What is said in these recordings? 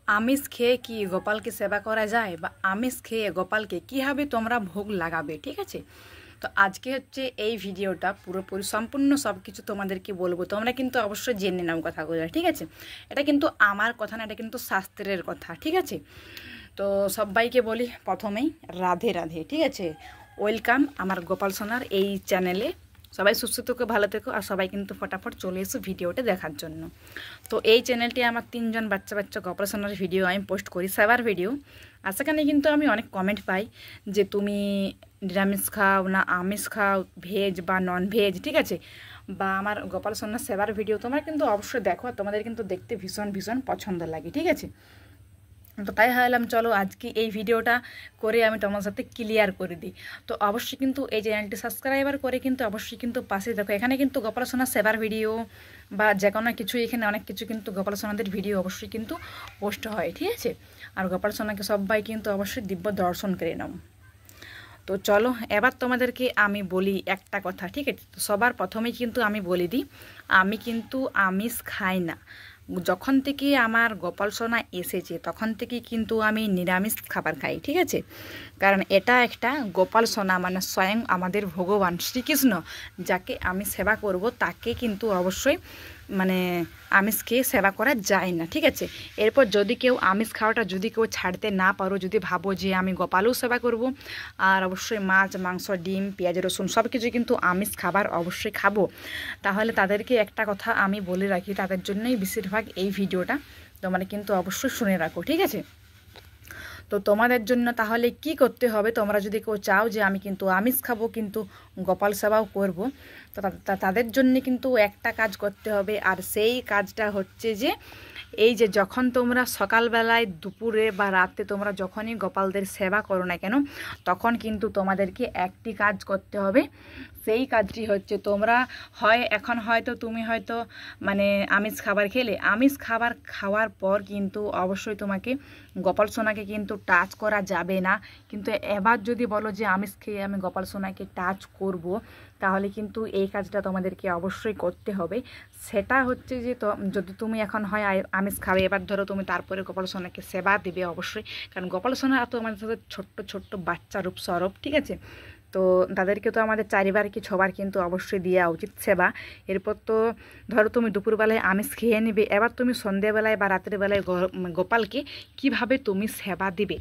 আমিষ খেয়ে কি গোপালকে সেবা করা যায় বা আমিষ খেয়ে গোপালকে কীভাবে তোমরা ভোগ লাগাবে, ঠিক আছে? তো আজকে হচ্ছে এই ভিডিওটা পুরোপুরি সম্পূর্ণ সব কিছু তোমাদেরকে বলবো। তোমরা কিন্তু অবশ্যই জেনে নাও কথাগুলো, ঠিক আছে? এটা কিন্তু আমার কথা না, এটা কিন্তু শাস্ত্রের কথা, ঠিক আছে? তো সবাইকে বলি প্রথমেই রাধে রাধে, ঠিক আছে? ওয়েলকাম আমার গোপাল সোনার এই চ্যানেলে। সবাই সুস্থ থেকো, ভালো থেকো, আর সবাই কিন্তু ফটাফট চলে এসো ভিডিওটা দেখার জন্য। তো এই চ্যানেলটি আমার 3জন বাচ্চা বাচ্চা গোপাল সোনার ভিডিও আমি পোস্ট করি, সেবার ভিডিও। আর সেখানে কিন্তু আমি অনেক কমেন্ট পাই যে তুমি নিরামিষ খাও না আমিষ খাও, ভেজ বা নন ভেজ, ঠিক আছে? বা আমার গোপাল সোনার সেবার ভিডিও তোমরা কিন্তু অবশ্যই দেখো, তোমাদের কিন্তু দেখতে ভীষণ ভীষণ পছন্দ লাগে, ঠিক আছে? তো তাই ভাবলাম চলো আজকে এই ভিডিওটা করে আমি তোমার সাথে ক্লিয়ার করে দিই। তো অবশ্যই কিন্তু এই চ্যানেলটি সাবস্ক্রাইবার করে কিন্তু অবশ্যই কিন্তু পাশে দেখো, এখানে কিন্তু গোপাল সোনার সেবার ভিডিও বা যে কোনো কিছু, এখানে অনেক কিছু কিন্তু গোপাল সোনাদের ভিডিও অবশ্যই কিন্তু পোস্ট হয়, ঠিক আছে? আর গোপাল সোনাকে সবাই কিন্তু অবশ্যই দিব্য দর্শন করে নাও। তো চলো এবার তোমাদেরকে আমি বলি একটা কথা, ঠিক আছে? তো সবার প্রথমেই কিন্তু আমি বলে দিই, আমি কিন্তু আমিষ খাই না। যখন থেকে আমার গোপাল সোনা এসেছে তখন থেকে কিন্তু আমি নিরামিষ খাবার খাই, ঠিক আছে? কারণ এটা একটা গোপাল সোনা মানে স্বয়ং আমাদের ভগবান শ্রীকৃষ্ণ, যাকে আমি সেবা করব তাকে কিন্তু অবশ্যই মানে আমিষ খেয়ে সেবা করা যায় না, ঠিক আছে? এরপর যদি কেউ আমিষ খাওয়াটা যদি কেউ ছাড়তে না পারো, যদি ভাবো যে আমি গোপালও সেবা করব আর অবশ্যই মাছ মাংস ডিম পেঁয়াজ রসুন সব কিছু কিন্তু আমিষ খাবার অবশ্যই খাবো, তাহলে তাদেরকে একটা কথা আমি বলে রাখি, তাদের জন্যই বেশিরভাগ এই ভিডিওটা তোমরা কিন্তু অবশ্যই শুনে রাখো, ঠিক আছে? তো তোমাদের জন্য তাহলে কি করতে হবে, তোমরা যদি কেউ চাও যে আমি কিন্তু আমিষ খাবো কিন্তু গোপাল সেবাও করব, তো তাদের জন্য কিন্তু একটা কাজ করতে হবে। আর সেই কাজটা হচ্ছে যে এই যে যখন তোমরা সকালবেলায় দুপুরে বা রাতে তোমরা যখনই গোপালদের সেবা করো না কেন, তখন কিন্তু তোমাদেরকে একটি কাজ করতে হবে। সেই কাজটি হচ্ছে তোমরা এখন হয়তো তুমি হয়তো মানে আমিষ খাবার খেলে, আমিষ খাবার খাওয়ার পর কিন্তু অবশ্যই তোমাকে গোপাল সোনাকে কিন্তু টাচ করা যাবে না। কিন্তু এবার যদি বলো যে আমিষ খেয়ে আমি গোপাল সোনাকে টাচ করব, তাহলে কিন্তু এই কাজটা তোমাদেরকে অবশ্যই করতে হবে। সেটা হচ্ছে যে যদি তুমি এখন হয় আমিষ খাবে, এবার ধরো তুমি তারপরে গোপাল সোনাকে সেবা দেবে অবশ্যই, কারণ গোপাল সোনা তো আমাদের সাথে ছোট্ট ছোট্ট বাচ্চা রূপ স্বরূপ, ঠিক আছে? তো তাদেরকে তো আমাদের 4বার কি 6বার কিন্তু অবশ্যই দেওয়া উচিত সেবা। এরপর তো ধরো তুমি দুপুরবেলায় আমিষ খেয়ে নেবে, এবার তুমি সন্ধ্যেবেলায় বা রাতের বেলায় গোপালকে কিভাবে তুমি সেবা দিবে?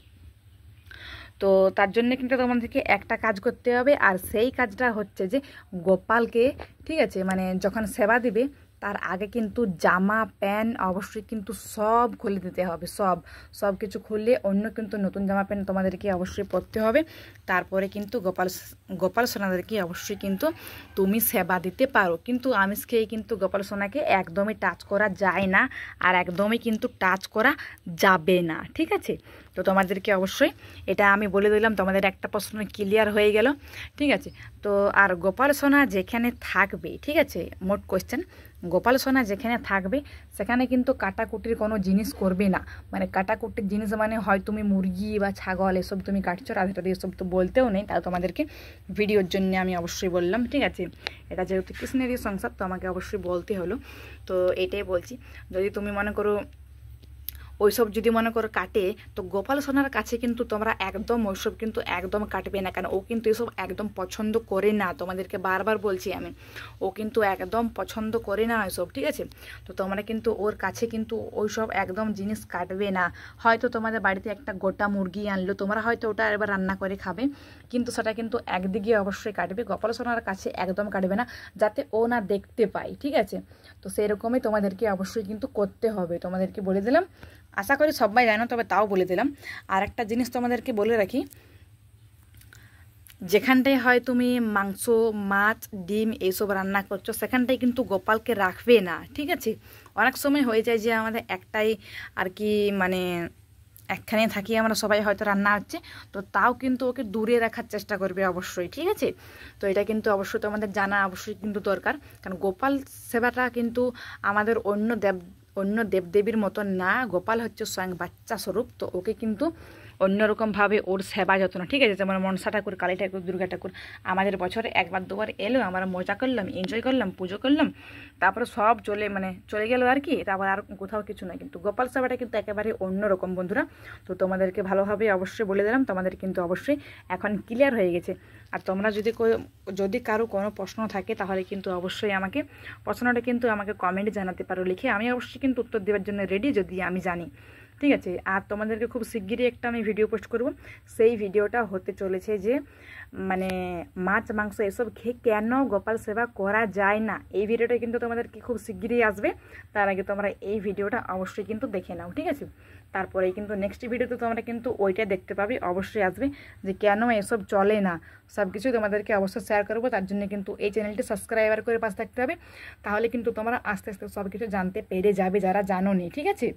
তো তার জন্য কিন্তু তোমাদেরকে একটা কাজ করতে হবে, আর সেই কাজটা হচ্ছে যে গোপালকে, ঠিক আছে, মানে যখন সেবা দিবে তার আগে কিন্তু জামা প্যান্ট অবশ্যই কিন্তু সব খুলে দিতে হবে, সব সব কিছু খুললে অন্য কিন্তু নতুন জামা প্যান্ট তোমাদেরকে অবশ্যই পরতে হবে। তারপরে কিন্তু গোপাল সোনাদেরকে অবশ্যই কিন্তু তুমি সেবা দিতে পারো। কিন্তু আমিষ খেয়ে কিন্তু গোপাল সোনাকে একদমই টাচ করা যায় না, আর একদমই কিন্তু টাচ করা যাবে না, ঠিক আছে? তো তোমাদেরকে অবশ্যই এটা আমি বলে দিলাম, তোমাদের একটা প্রশ্ন ক্লিয়ার হয়ে গেল, ঠিক আছে? তো আর গোপাল সোনা যেখানে থাকবে, ঠিক আছে, মোট কোয়েশ্চেন, গোপাল সোনা যেখানে থাকবে সেখানে কিন্তু কাটাকুটির কোনো জিনিস করবে না। মানে কাটাকুটির জিনিস মানে হয় তুমি মুরগি বা ছাগল এসব তুমি কাটছো, রাধে রাধে এসব তো বলতেও নেই, তাও তোমাদেরকে ভিডিওর জন্য আমি অবশ্যই বললাম, ঠিক আছে? এটা যেহেতু কৃষ্ণেরই সংসার তো আমাকে অবশ্যই বলতে হলো। তো এটাই বলছি, যদি তুমি মনে করো ওইসব যদি মনে করো কাটে, তো গোপাল সোনার কাছে কিন্তু তোমরা একদম ওইসব কিন্তু একদম কাটবে না, কেন ও কিন্তু এসব একদম পছন্দ করে না। তোমাদেরকে বারবার বলছি আমি, ও কিন্তু একদম পছন্দ করে না ওইসব, ঠিক আছে? তো তোমরা কিন্তু ওর কাছে কিন্তু ওইসব একদম জিনিস কাটবে না। হয়তো তোমাদের বাড়িতে একটা গোটা মুরগি আনলো, তোমরা হয়তো ওটা এবার রান্না করে খাবে, কিন্তু সেটা কিন্তু একদিকে অবশ্যই কাটবে, গোপাল সোনার কাছে একদম কাটবে না, যাতে ও না দেখতে পায়, ঠিক আছে? তো সেরকমই তোমাদেরকে অবশ্যই কিন্তু করতে হবে, তোমাদেরকে বলে দিলাম। আশা করি সবাই জানো, তবে তাও বলে দিলাম। আর একটা জিনিস তোমাদেরকে বলে রাখি, যেখানটায় হয় তুমি মাংস মাছ ডিম এইসব রান্না করছো সেখানটায় কিন্তু গোপালকে রাখবে না, ঠিক আছে? অনেক সময় হয়ে যায় যে আমাদের একটাই আর কি মানে একখানে থাকি আমরা সবাই, হয়তো রান্না হচ্ছে, তো তাও কিন্তু ওকে দূরে রাখার চেষ্টা করবে অবশ্যই, ঠিক আছে? তো এটা কিন্তু অবশ্যই তোমাদের জানা অবশ্যই কিন্তু দরকার, কারণ গোপাল সেবাটা কিন্তু আমাদের অন্য দেবদেবীর মতন না, গোপাল হচ্ছে স্বয়ং বাচ্চা স্বরূপ, তো ওকে কিন্তু অন্যরকমভাবে ওর সেবা যত্ন, ঠিক আছে। যেমন মনসা ঠাকুর, কালী ঠাকুর, দুর্গা ঠাকুর আমাদের বছরে একবার দুবার এলো, আমরা মজা করলাম, এনজয় করলাম, পুজো করলাম, তারপরে সব চলে গেল আর কি, তারপর আর কোথাও কিছু নয়। কিন্তু গোপাল সেবাটা কিন্তু একেবারে অন্যরকম বন্ধুরা। তো তোমাদেরকে ভালোভাবে অবশ্যই বলে দিলাম, তোমাদের কিন্তু অবশ্যই এখন ক্লিয়ার হয়ে গেছে। আর তোমরা যদি কারো কোনো প্রশ্ন থাকে তাহলে কিন্তু অবশ্যই আমাকে প্রশ্নটা কিন্তু আমাকে কমেন্টে জানাতে পারো লিখে, আমি অবশ্যই কিন্তু উত্তর দেওয়ার জন্য রেডি যদি আমি জানি, ঠিক আছে। আর তোমাদেরকে খুব শিগগিরই একটা আমি ভিডিও পোস্ট করব, সেই ভিডিওটা হতে চলেছে যে মানে মাছ মাংস এসব খেয়ে কেন গোপাল সেবা করা যায় না, এই ভিডিওটা কিন্তু তোমাদেরকে খুব শিগগিরই আসবে। তার আগে তোমরা এই ভিডিওটা অবশ্যই কিন্তু দেখে নাও, ঠিক আছে। তারপরে কিন্তু নেক্সট ভিডিওতে তোমরা কিন্তু ওইটা দেখতে পাবে, অবশ্যই আসবে যে কেন এসব চলে না, সব কিছু তোমাদেরকে অবশ্যই শেয়ার করবো। তার জন্য কিন্তু এই চ্যানেলটি সাবস্ক্রাইবার করে পাশে থাকতে হবে, তাহলে কিন্তু তোমরা আস্তে আস্তে সব কিছু জানতে পেরে যাবে যারা জানো নি, ঠিক আছে।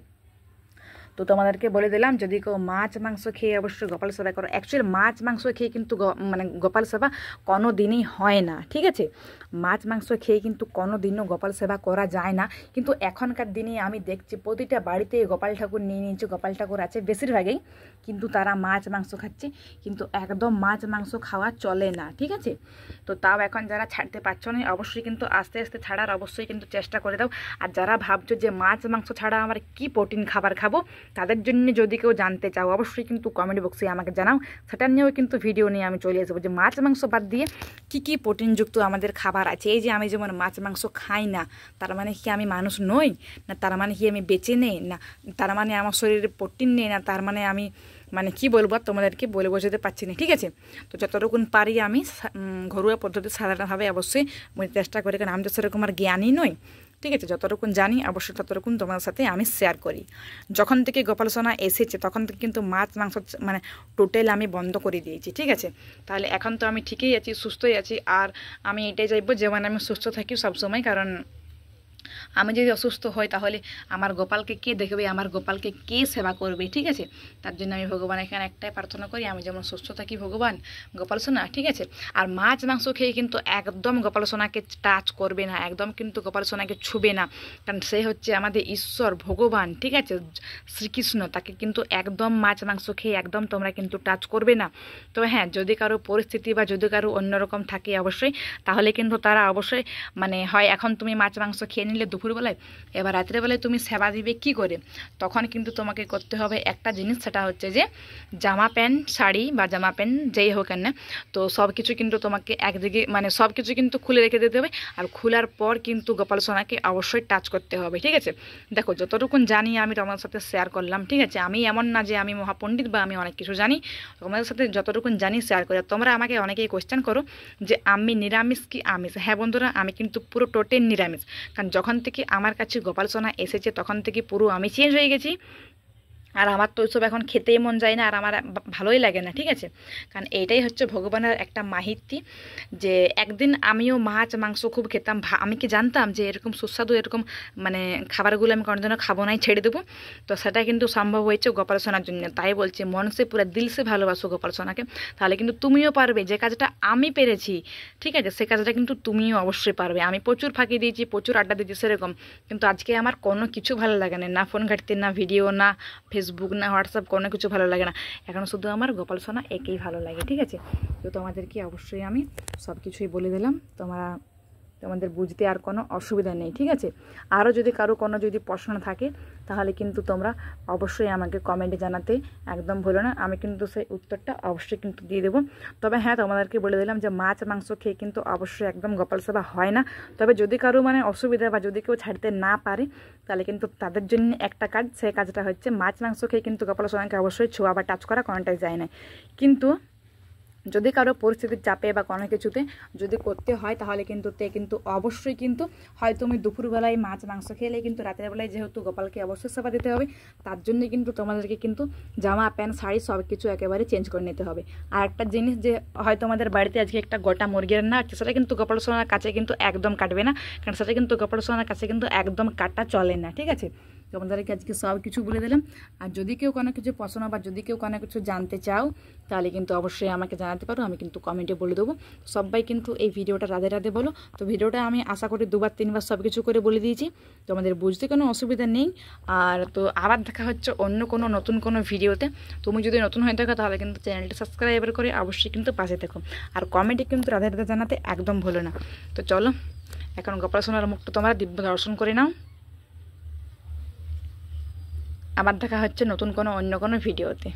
তো তোমাদেরকে বলে দিলাম, যদি কেউ মাছ মাংস খেয়ে অবশ্যই গোপাল সেবা করো। অ্যাকচুয়ালি মাছ মাংস খেয়ে কিন্তু মানে গোপাল সেবা কোনো দিনই হয় না, ঠিক আছে। মাছ মাংস খেয়ে কিন্তু কোনো দিনও গোপাল সেবা করা যায় না। কিন্তু এখনকার দিনে আমি দেখছি প্রতিটা বাড়িতে গোপাল ঠাকুর নিয়ে নিয়েছে, গোপাল ঠাকুর আছে বেশিরভাগই, কিন্তু তারা মাছ মাংস খাচ্ছে, কিন্তু একদম মাছ মাংস খাওয়া চলে না, ঠিক আছে। তো তাও এখন যারা ছাড়তে পারছো না অবশ্যই কিন্তু আস্তে আস্তে ছাড়ার অবশ্যই কিন্তু চেষ্টা করে দাও। আর যারা ভাবছো যে মাছ মাংস ছাড়া আমার কি প্রোটিন খাবার খাবো, তাদের জন্য যদি কেউ জানতে চাও অবশ্যই কিন্তু কমেন্ট বক্সে আমাকে জানাও, সেটা নিয়েও কিন্তু ভিডিও নিয়ে আমি চলে আসবো যে মাছ মাংস বাদ দিয়ে কী প্রোটিনযুক্ত আমাদের খাবার আছে। এই যে আমি যেমন মাছ মাংস খাই না, তার মানে কি আমি মানুষ নই, না তার মানে কি আমি বেঁচে নেই, না তার মানে আমার শরীরে প্রোটিন নেই, না তার মানে আমি কি বলবো তোমাদেরকে বলে বোঝাতে পারছি না, ঠিক আছে। তো যতটুকুন পারি আমি ঘরোয়া পদ্ধতি সাধারণভাবে অবশ্যই চেষ্টা করি, কারণ আমি তো সেরকম আর জ্ঞানী নই, ঠিক আছে। যতটুকুন জানি অবশ্যই ততটুকুন তোমার সাথে আমি শেয়ার করি। যখন থেকে গোপাল সোনা এসেছে তখন থেকে কিন্তু মাছ মাংস টোটাল আমি বন্ধ করে দিয়েছি, ঠিক আছে। তাহলে এখন তো আমি ঠিকই আছি, সুস্থই আছি, আর আমি এটাই চাইবো যে আমি সুস্থ থাকি সবসময়, কারণ আমি যদি অসুস্থ হই তাহলে আমার গোপালকে কে দেখবে, আমার গোপালকে কে সেবা করবে, ঠিক আছে। তার জন্য আমি ভগবান এখানে একটাই প্রার্থনা করি, আমি যেমন সুস্থ থাকি ভগবান গোপাল সোনা, ঠিক আছে। আর মাছ মাংস খেয়ে কিন্তু একদম গোপাল সোনাকে টাচ করবে না, একদম কিন্তু গোপাল সোনাকে ছুবে না, কারণ সে হচ্ছে আমাদের ঈশ্বর ভগবান, ঠিক আছে, শ্রীকৃষ্ণ, তাকে কিন্তু একদম মাছ মাংস খেয়ে একদম তোমরা কিন্তু টাচ করবে না। তবে হ্যাঁ, যদি কারো পরিস্থিতি বা যদি কারো অন্যরকম থাকে অবশ্যই, তাহলে কিন্তু তারা অবশ্যই হয় এখন তুমি মাছ মাংস খেয়ে নিলে দুপুরবেলায়, এবার রাত্রেবেলায় তুমি সেবা দিবে কি করে, তখন কিন্তু তোমাকে করতে হবে একটা জিনিস, সেটা হচ্ছে যে জামা প্যান্ট শাড়ি বা জামা প্যান্ট যেই হোক না, তো সব কিছু কিন্তু তোমাকে একদিকে সব কিছু কিন্তু খুলে রেখে দিতে হবে, আর খোলার পর কিন্তু গোপাল সোনাকে অবশ্যই টাচ করতে হবে, ঠিক আছে। দেখো যতটুকুন জানি আমি তোমাদের সাথে শেয়ার করলাম, ঠিক আছে। আমি এমন না যে আমি মহাপণ্ডিত বা আমি অনেক কিছু জানি, তোমাদের সাথে যতটুকুন জানি শেয়ার করি। তোমরা আমাকে অনেকেই কোয়েশ্চেন করো যে আমি নিরামিষ কি আমিষ, হ্যাঁ বন্ধুরা, আমি কিন্তু পুরো টোটাল নিরামিষ, কারণ যখন থেকে আমার কাছে গোপাল সোনা এসেছে তখন থেকে পুরো আমি চেঞ্জ হয়ে গেছি। আর আমার তো ওইসব এখন খেতেই মন যায় না, আর আমার ভালোই লাগে না, ঠিক আছে। কারণ এইটাই হচ্ছে ভগবানের একটা মাহিত্য, যে একদিন আমিও মাছ মাংস খুব খেতাম, আমি কি জানতাম যে এরকম সুস্বাদু এরকম খাবারগুলো আমি কোনোদিনও খাবো নাই, ছেড়ে দেবো। তো সেটা কিন্তু সম্ভব হয়েছে গোপাল সোনার জন্য। তাই বলছি, মন সে পুরো দিল সে ভালোবাসো গোপাল সোনাকে, তাহলে কিন্তু তুমিও পারবে। যে কাজটা আমি পেরেছি, ঠিক আছে, সে কাজটা কিন্তু তুমিও অবশ্যই পারবে। আমি প্রচুর ফাঁকি দিয়েছি, প্রচুর আড্ডা দিয়েছি সেরকম, কিন্তু আজকে আমার কোনো কিছু ভালো লাগে না, না ফোন ঘাটতে, না ভিডিও, না ফেসবুক, না হোয়াটসঅ্যাপ, কোনো কিছু ভালো লাগে না। এখন শুধু আমার গোপাল সোনা একেই ভালো লাগে, ঠিক আছে। তো তোমাদেরকে অবশ্যই আমি সব কিছুই বলে দিলাম, তোমাদের বুঝতে আর কোনো অসুবিধা নেই, ঠিক আছে। আরও যদি কারো কোনো যদি প্রশ্ন থাকে তাহলে কিন্তু তোমরা অবশ্যই আমাকে কমেন্টে জানাতে একদম ভুলো না, আমি কিন্তু সেই উত্তরটা অবশ্যই কিন্তু দিয়ে দেবো। তবে হ্যাঁ, তোমাদেরকে বলে দিলাম যে মাছ মাংস খেয়ে কিন্তু অবশ্যই একদম গোপাল সেবা হয় না। তবে যদি কারো অসুবিধা বা যদি কেউ ছাড়তে না পারে, তাহলে কিন্তু তাদের জন্য একটা কাজ, সেই কাজটা হচ্ছে মাছ মাংস খেয়ে কিন্তু গোপাল সোনাকে অবশ্যই ছোঁয়া বা টাচ করা কোনোটাই যায় না। কিন্তু যদি কারো পরিস্থিতির চাপে বা কোনো কিছুতে যদি করতে হয় তাহলে কিন্তু অবশ্যই কিন্তু হয় তুমি দুপুরবেলায় মাছ মাংস খেলে কিন্তু রাতের বেলায় যেহেতু গোপালকে অবশ্যই সেবা দিতে হবে, তার জন্য কিন্তু তোমাদেরকে কিন্তু জামা প্যান্ট শাড়ি সব কিছু একেবারে চেঞ্জ করে নিতে হবে। আর একটা জিনিস, যে হয়তো তোমাদের বাড়িতে আজকে একটা গোটা মুরগির রান্না আছে, সেটা কিন্তু গোপাল সোনার কাছে কিন্তু একদম কাটবে না, কারণ সেটা কিন্তু গোপাল সোনার কাছে কিন্তু একদম কাটা চলে না, ঠিক আছে। তোমাদেরকে আজকে সব কিছু বলে দিলাম। আর যদি কেউ কোনো কিছু পছন্দ বা যদি কেউ কোনো কিছু জানতে চাও তাহলে কিন্তু অবশ্যই আমাকে জানাতে পারো, আমি কিন্তু কমেন্টে বলে দেবো। সবাই কিন্তু এই ভিডিওটা রাধে রাধে বলো। তো ভিডিওটা আমি আশা করি 2বার 3বার সব কিছু করে বলে দিয়েছি, তোমাদের বুঝতে কোনো অসুবিধা নেই। আর তো আবার দেখা হচ্ছে অন্য কোনো নতুন কোনো ভিডিওতে। তুমি যদি নতুন হয়ে থাকো তাহলে কিন্তু চ্যানেলটা সাবস্ক্রাইবার করে অবশ্যই কিন্তু পাশে থেকো, আর কমেন্টে কিন্তু রাধে রাধে জানাতে একদম ভুলো না। তো চলো এখন গোপাল সোনার মুখটা তোমরা দিব্য দর্শন করে নাও। আবার দেখা হচ্ছে নতুন কোনো অন্য কোনো ভিডিওতে।